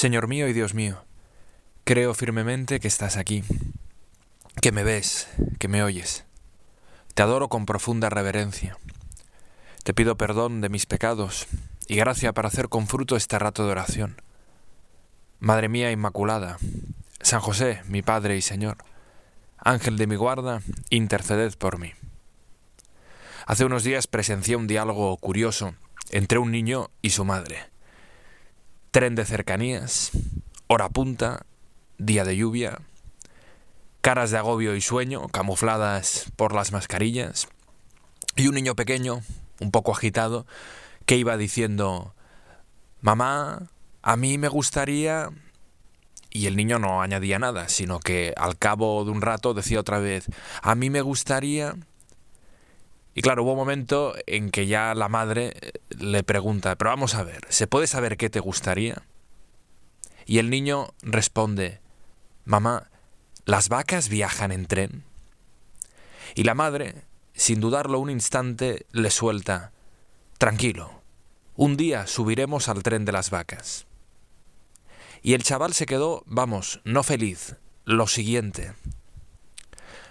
Señor mío y Dios mío, creo firmemente que estás aquí, que me ves, que me oyes. Te adoro con profunda reverencia. Te pido perdón de mis pecados y gracia para hacer con fruto este rato de oración. Madre mía Inmaculada, San José, mi Padre y Señor, Ángel de mi guarda, interceded por mí. Hace unos días presencié un diálogo curioso entre un niño y su madre. Tren de cercanías, hora punta, día de lluvia, caras de agobio y sueño camufladas por las mascarillas, y un niño pequeño, un poco agitado, que iba diciendo: «Mamá, a mí me gustaría...». Y el niño no añadía nada, sino que al cabo de un rato decía otra vez: «A mí me gustaría...». Y claro, hubo un momento en que ya la madre le pregunta: «Pero vamos a ver, ¿se puede saber qué te gustaría?». Y el niño responde: «Mamá, ¿las vacas viajan en tren?». Y la madre, sin dudarlo un instante, le suelta: «Tranquilo, un día subiremos al tren de las vacas». Y el chaval se quedó, vamos, no feliz, lo siguiente.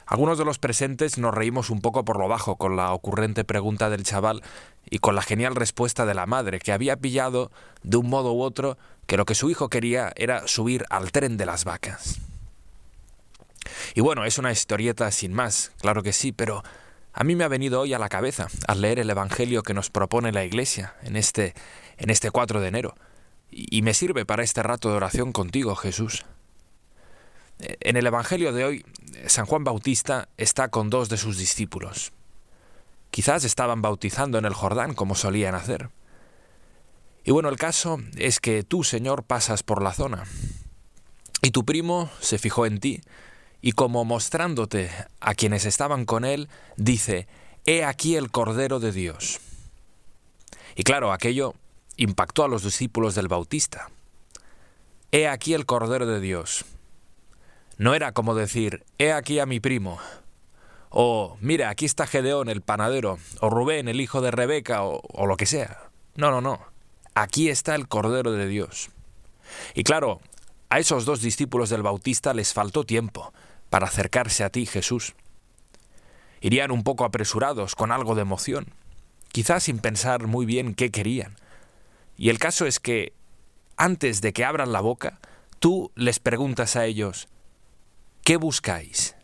Algunos de los presentes nos reímos un poco por lo bajo con la ocurrente pregunta del chaval y con la genial respuesta de la madre, que había pillado, de un modo u otro, que lo que su hijo quería era subir al tren de las vacas. Y bueno, es una historieta sin más, claro que sí, pero a mí me ha venido hoy a la cabeza al leer el Evangelio que nos propone la Iglesia en este 4 de enero, y me sirve para este rato de oración contigo, Jesús. En el Evangelio de hoy, San Juan Bautista está con 2 de sus discípulos. Quizás estaban bautizando en el Jordán, como solían hacer. Y bueno, el caso es que tú, Señor, pasas por la zona. Y tu primo se fijó en ti, y como mostrándote a quienes estaban con él, dice: «He aquí el Cordero de Dios». Y claro, aquello impactó a los discípulos del Bautista. «He aquí el Cordero de Dios». No era como decir: «He aquí a mi primo», o «Mira, aquí está Gedeón, el panadero», o «Rubén, el hijo de Rebeca», o lo que sea. No. Aquí está el Cordero de Dios. Y claro, a esos 2 discípulos del Bautista les faltó tiempo para acercarse a ti, Jesús. Irían un poco apresurados, con algo de emoción, quizás sin pensar muy bien qué querían. Y el caso es que, antes de que abran la boca, tú les preguntas a ellos: «¿Qué buscáis?».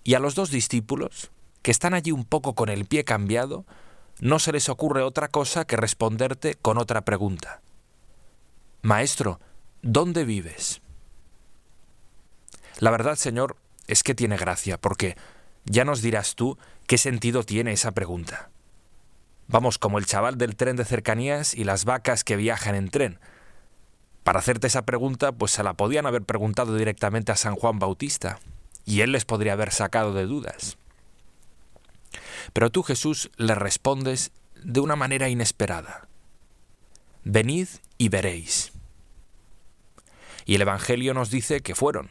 Y a los 2 discípulos, que están allí un poco con el pie cambiado, no se les ocurre otra cosa que responderte con otra pregunta: «Maestro, ¿dónde vives?». La verdad, Señor, es que tiene gracia, porque ya nos dirás tú qué sentido tiene esa pregunta. Vamos, como el chaval del tren de cercanías y las vacas que viajan en tren. Para hacerte esa pregunta, pues se la podían haber preguntado directamente a San Juan Bautista, y él les podría haber sacado de dudas. Pero tú, Jesús, le respondes de una manera inesperada: «Venid y veréis». Y el Evangelio nos dice que fueron,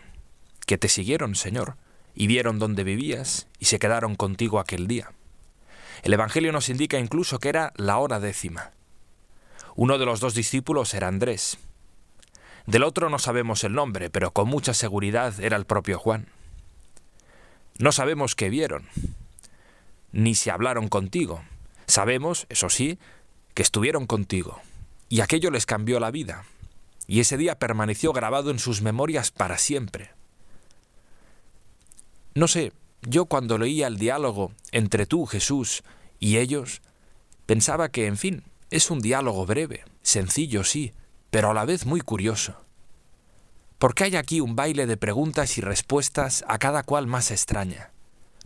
que te siguieron, Señor, y vieron dónde vivías, y se quedaron contigo aquel día. El Evangelio nos indica incluso que era la hora 10. Uno de los 2 discípulos era Andrés. Del otro no sabemos el nombre, pero con mucha seguridad era el propio Juan. No sabemos qué vieron, ni si hablaron contigo. Sabemos, eso sí, que estuvieron contigo, y aquello les cambió la vida, y ese día permaneció grabado en sus memorias para siempre. No sé, yo cuando leía el diálogo entre tú, Jesús, y ellos, pensaba que, en fin, es un diálogo breve, sencillo, sí, pero a la vez muy curioso. Porque hay aquí un baile de preguntas y respuestas a cada cual más extraña,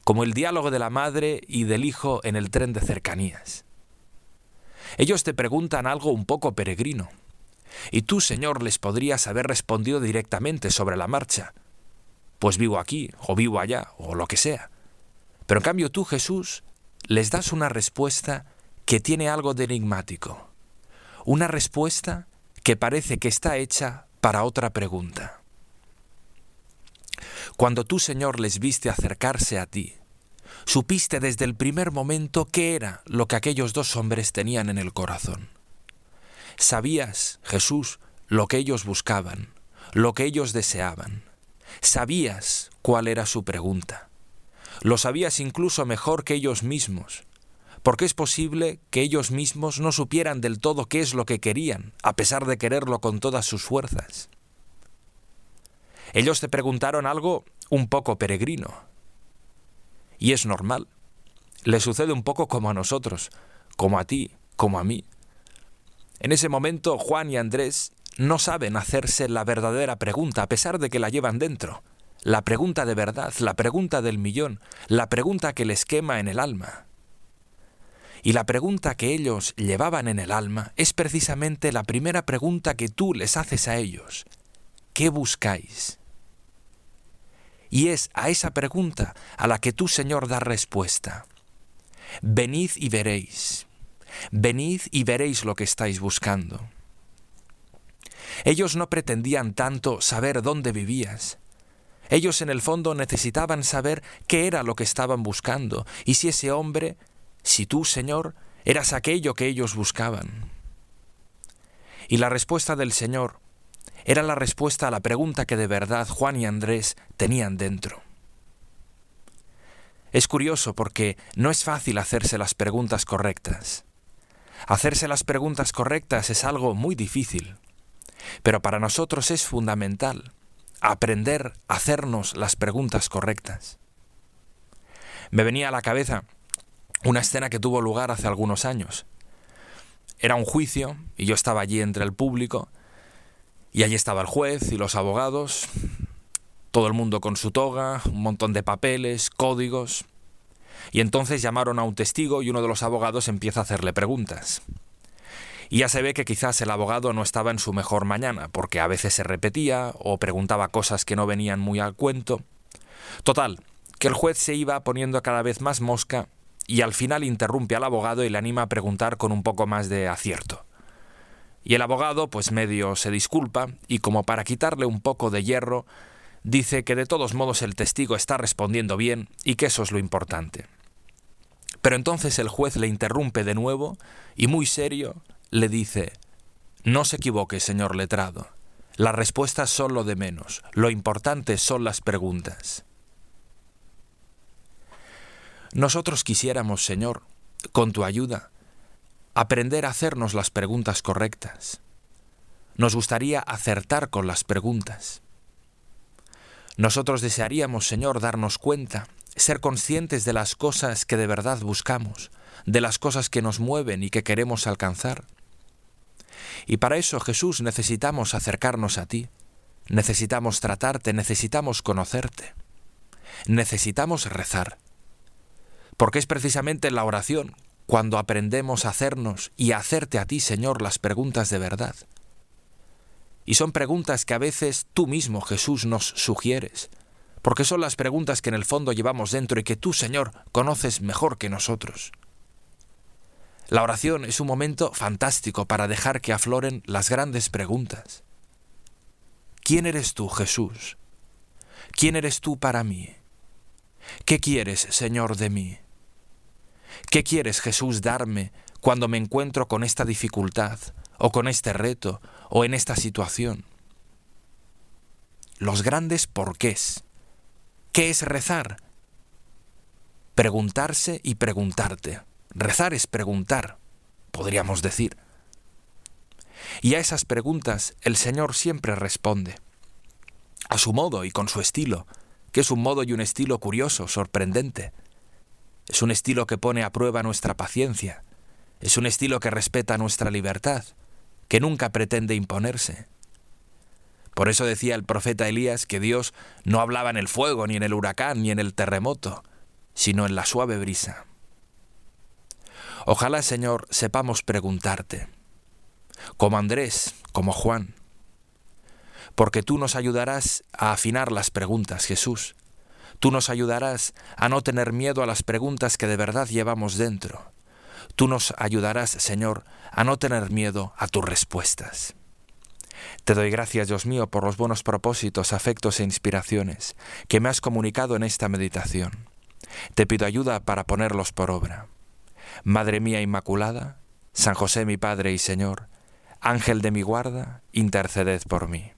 como el diálogo de la madre y del hijo en el tren de cercanías. Ellos te preguntan algo un poco peregrino, y tú, Señor, les podrías haber respondido directamente sobre la marcha: «Pues vivo aquí, o vivo allá, o lo que sea». Pero en cambio tú, Jesús, les das una respuesta que tiene algo de enigmático, una respuesta que parece que está hecha para otra pregunta. Cuando tú, Señor, les viste acercarse a ti, supiste desde el primer momento qué era lo que aquellos 2 hombres tenían en el corazón. Sabías, Jesús, lo que ellos buscaban, lo que ellos deseaban. Sabías cuál era su pregunta. Lo sabías incluso mejor que ellos mismos, porque es posible que ellos mismos no supieran del todo qué es lo que querían, a pesar de quererlo con todas sus fuerzas. Ellos te preguntaron algo un poco peregrino. Y es normal. Le sucede un poco como a nosotros, como a ti, como a mí. En ese momento, Juan y Andrés no saben hacerse la verdadera pregunta, a pesar de que la llevan dentro. La pregunta de verdad, la pregunta del millón, la pregunta que les quema en el alma. Y la pregunta que ellos llevaban en el alma es precisamente la primera pregunta que tú les haces a ellos. ¿Qué buscáis? Y es a esa pregunta a la que tú, Señor, das respuesta. Venid y veréis. Venid y veréis lo que estáis buscando. Ellos no pretendían tanto saber dónde vivías. Ellos en el fondo necesitaban saber qué era lo que estaban buscando y si ese hombre, si tú, Señor, eras aquello que ellos buscaban. Y la respuesta del Señor era la respuesta a la pregunta que de verdad Juan y Andrés tenían dentro. Es curioso porque no es fácil hacerse las preguntas correctas. Hacerse las preguntas correctas es algo muy difícil, pero para nosotros es fundamental aprender a hacernos las preguntas correctas. Me venía a la cabeza una escena que tuvo lugar hace algunos años. Era un juicio y yo estaba allí entre el público y allí estaba el juez y los abogados, todo el mundo con su toga, un montón de papeles, códigos. Y entonces llamaron a un testigo y uno de los abogados empieza a hacerle preguntas. Y ya se ve que quizás el abogado no estaba en su mejor mañana, porque a veces se repetía o preguntaba cosas que no venían muy al cuento. Total, que el juez se iba poniendo cada vez más mosca y al final interrumpe al abogado y le anima a preguntar con un poco más de acierto. Y el abogado, pues medio se disculpa y como para quitarle un poco de hierro, dice que de todos modos el testigo está respondiendo bien y que eso es lo importante. Pero entonces el juez le interrumpe de nuevo y muy serio le dice: no se equivoque, señor letrado, las respuestas son lo de menos, lo importante son las preguntas. Nosotros quisiéramos, Señor, con tu ayuda, aprender a hacernos las preguntas correctas. Nos gustaría acertar con las preguntas. Nosotros desearíamos, Señor, darnos cuenta, ser conscientes de las cosas que de verdad buscamos, de las cosas que nos mueven y que queremos alcanzar. Y para eso, Jesús, necesitamos acercarnos a ti, necesitamos tratarte, necesitamos conocerte, necesitamos rezar. Porque es precisamente en la oración cuando aprendemos a hacernos y a hacerte a ti, Señor, las preguntas de verdad. Y son preguntas que a veces tú mismo, Jesús, nos sugieres, porque son las preguntas que en el fondo llevamos dentro y que tú, Señor, conoces mejor que nosotros. La oración es un momento fantástico para dejar que afloren las grandes preguntas. ¿Quién eres tú, Jesús? ¿Quién eres tú para mí? ¿Qué quieres, Señor, de mí? ¿Qué quieres, Jesús, darme cuando me encuentro con esta dificultad, o con este reto, o en esta situación? Los grandes porqués. ¿Qué es rezar? Preguntarse y preguntarte. Rezar es preguntar, podríamos decir. Y a esas preguntas el Señor siempre responde, a su modo y con su estilo, que es un modo y un estilo curioso, sorprendente. Es un estilo que pone a prueba nuestra paciencia, es un estilo que respeta nuestra libertad, que nunca pretende imponerse. Por eso decía el profeta Elías que Dios no hablaba en el fuego, ni en el huracán, ni en el terremoto, sino en la suave brisa. Ojalá, Señor, sepamos preguntarte, como Andrés, como Juan, porque tú nos ayudarás a afinar las preguntas, Jesús. Tú nos ayudarás a no tener miedo a las preguntas que de verdad llevamos dentro. Tú nos ayudarás, Señor, a no tener miedo a tus respuestas. Te doy gracias, Dios mío, por los buenos propósitos, afectos e inspiraciones que me has comunicado en esta meditación. Te pido ayuda para ponerlos por obra. Madre mía Inmaculada, San José mi Padre y Señor, Ángel de mi guarda, interceded por mí.